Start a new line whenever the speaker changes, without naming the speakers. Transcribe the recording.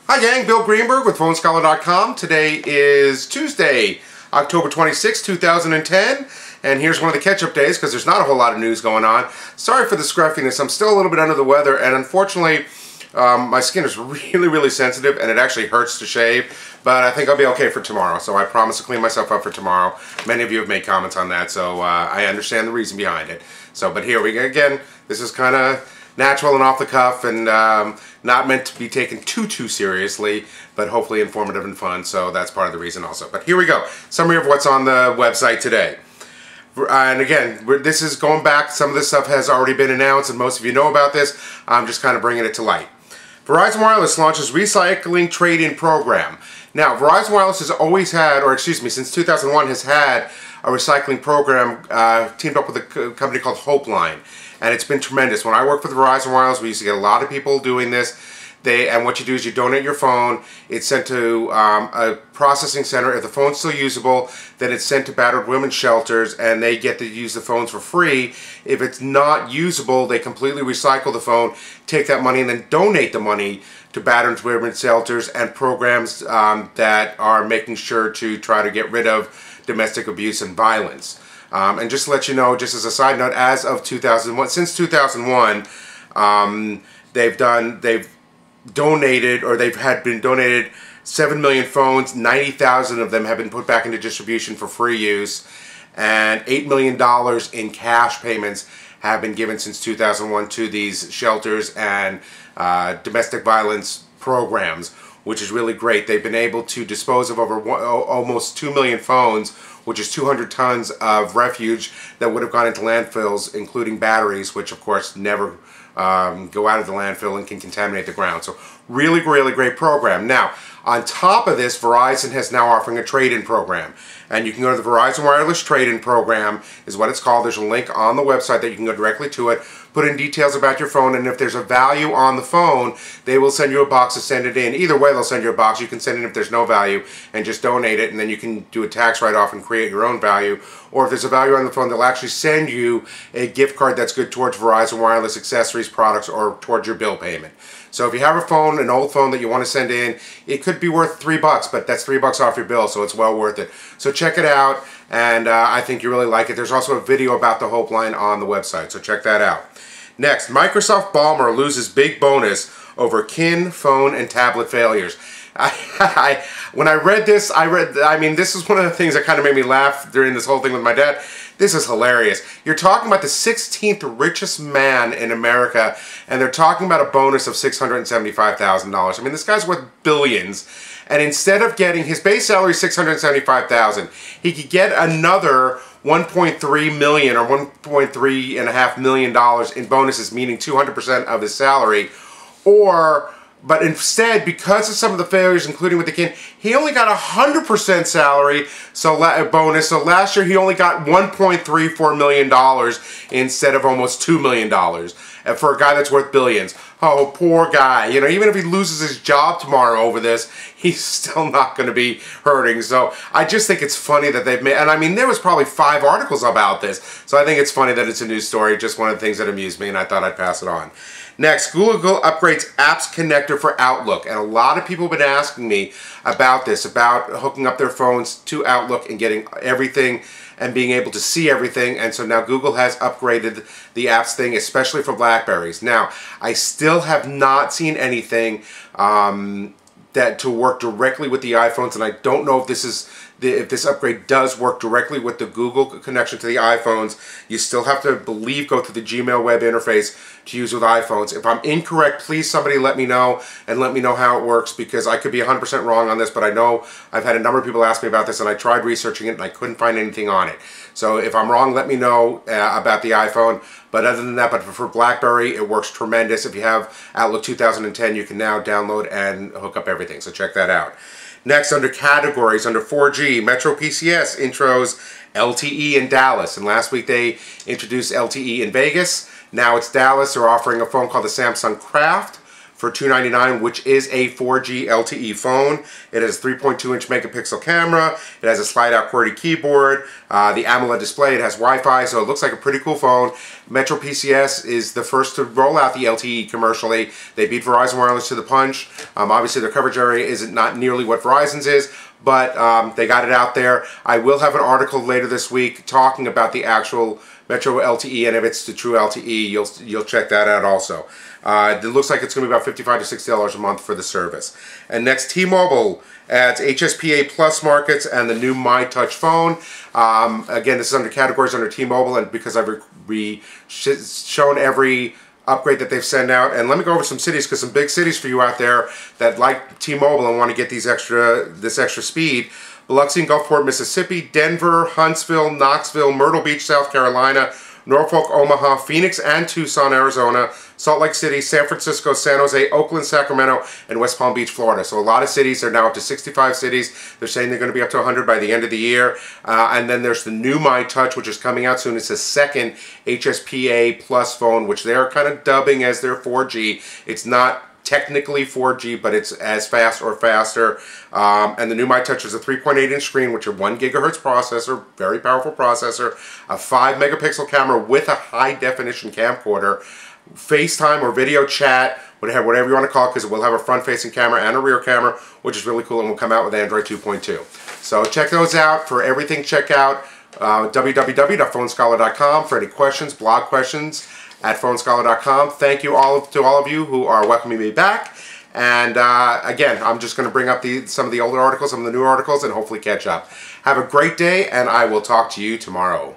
Hi gang, Bill Greenberg with PhoneScholar.com. Today is Tuesday, October 26, 2010, and here's one of the catch-up days because there's not a whole lot of news going on. Sorry for the scruffiness, I'm still a little bit under the weather, and unfortunately my skin is really sensitive and it actually hurts to shave, but I think I'll be okay for tomorrow, so I promise to clean myself up for tomorrow. Many of you have made comments on that, so I understand the reason behind it. So, but here we go again. This is kind of natural and off the cuff and not meant to be taken too seriously, but hopefully informative and fun, so that's part of the reason also. But here we go. Summary of what's on the website today. And again, this is going back, some of this stuff has already been announced and most of you know about this. I'm just kind of bringing it to light. Verizon Wireless launches recycling trade-in program. Now, Verizon Wireless has always had, or excuse me, since 2001 has had a recycling program teamed up with a company called Hopeline. And it's been tremendous. When I worked for Verizon Wireless, we used to get a lot of people doing this. And what you do is you donate your phone, it's sent to a processing center. If the phone's still usable, then it's sent to battered women's shelters and they get to use the phones for free. If it's not usable, they completely recycle the phone, take that money and then donate the money to battered women's shelters and programs that are making sure to try to get rid of domestic abuse and violence. And just to let you know, just as a side note, as of 2001, since 2001, they've donated, or been donated 7 million phones. 90,000 of them have been put back into distribution for free use, and $8 million in cash payments have been given since 2001 to these shelters and domestic violence programs, which is really great. They've been able to dispose of over almost 2 million phones, which is 200 tons of refuge that would have gone into landfills, including batteries, which of course never go out of the landfill and can contaminate the ground. So really great program. Now, on top of this, Verizon is now offering a trade-in program. And you can go to the Verizon Wireless Trade-in program, is what it's called. There's a link on the website that you can go directly to it, put in details about your phone, and if there's a value on the phone, they will send you a box to send it in. Either way, they'll send you a box. You can send it if there's no value and just donate it, and then you can do a tax write-off and create your own value. Or if there's a value on the phone, they'll actually send you a gift card that's good towards Verizon Wireless accessories, products, or towards your bill payment. So if you have a phone, an old phone that you want to send in, it could be worth $3, but that's $3 off your bill, so it's well worth it. So check it out, and I think you really like it. There's also a video about the Hopeline on the website, so check that out. Next, Microsoft Ballmer loses big bonus over kin, phone, and tablet failures. When I read this, I mean, this is one of the things that kind of made me laugh during this whole thing with my dad. This is hilarious. You're talking about the 16th richest man in America, and they're talking about a bonus of $675,000. I mean, this guy's worth billions, and instead of getting his base salary is $675,000, he could get another $1.3 million or $1.3.5 million in bonuses, meaning 200% of his salary, but instead, because of some of the failures, including with the kin, he only got 100% salary, bonus. So last year he only got $1.34 million instead of almost $2 million. And for a guy that's worth billions. Oh, poor guy. You know, even if he loses his job tomorrow over this, he's still not going to be hurting. So I just think it's funny that they've made, and I mean, there was probably 5 articles about this. So I think it's funny that it's a news story, just one of the things that amused me, and I thought I'd pass it on. Next, Google upgrades Apps Connector for Outlook, and a lot of people have been asking me about this, about hooking up their phones to Outlook and getting everything and being able to see everything, and so now Google has upgraded the apps thing, especially for Blackberries. Now, I still have not seen anything that to work directly with the iPhones, and I don't know if this upgrade does work directly with the Google connection to the iPhones. You still have to go through the Gmail web interface to use with iPhones. If I'm incorrect, please somebody let me know and let me know how it works, because I could be 100% wrong on this, but I know I've had a number of people ask me about this and I tried researching it and I couldn't find anything on it. So if I'm wrong, let me know about the iPhone. But other than that, but for BlackBerry, it works tremendous. If you have Outlook 2010, you can now download and hook up everything. So check that out. Next, under categories, under 4G, Metro PCS intros LTE in Dallas. And last week they introduced LTE in Vegas. Now it's Dallas. They're offering a phone called the Samsung Craft for $299, which is a 4G LTE phone. It has a 3.2-inch megapixel camera. It has a slide-out QWERTY keyboard. The AMOLED display. It has Wi-Fi, so it looks like a pretty cool phone. Metro PCS is the first to roll out the LTE commercially. They beat Verizon Wireless to the punch. Obviously, their coverage area is not nearly what Verizon's is, but they got it out there. I will have an article later this week talking about the actual Metro LTE, and if it's the true LTE, you'll check that out also. It looks like it's going to be about $55 to $60 a month for the service. And next, T-Mobile adds HSPA Plus markets and the new MyTouch phone. Again, this is under categories under T-Mobile, and because I've shown every upgrade that they've sent out. And let me go over some cities, because some big cities for you out there that like T-Mobile and want to get this extra speed. Biloxi and Gulfport, Mississippi, Denver, Huntsville, Knoxville, Myrtle Beach, South Carolina, Norfolk, Omaha, Phoenix and Tucson, Arizona, Salt Lake City, San Francisco, San Jose, Oakland, Sacramento, and West Palm Beach, Florida. So a lot of cities are now up to 65 cities. They're saying they're going to be up to 100 by the end of the year. And then there's the new MyTouch, which is coming out soon. It's a second HSPA Plus phone, which they're kind of dubbing as their 4G. It's not technically 4G, but it's as fast or faster. And the new MyTouch is a 3.8-inch screen, which is a 1 gigahertz processor, very powerful processor, a 5 megapixel camera with a high definition camcorder, FaceTime or video chat, whatever you want to call it, because it will have a front-facing camera and a rear camera, which is really cool, and will come out with Android 2.2. So check those out. For everything, check out www.phonescholar.com. For any questions, blog questions, at phonescholar.com. Thank you to all of you who are welcoming me back. And again, I'm just going to bring up some of the older articles, some of the new articles, and hopefully catch up. Have a great day, and I will talk to you tomorrow.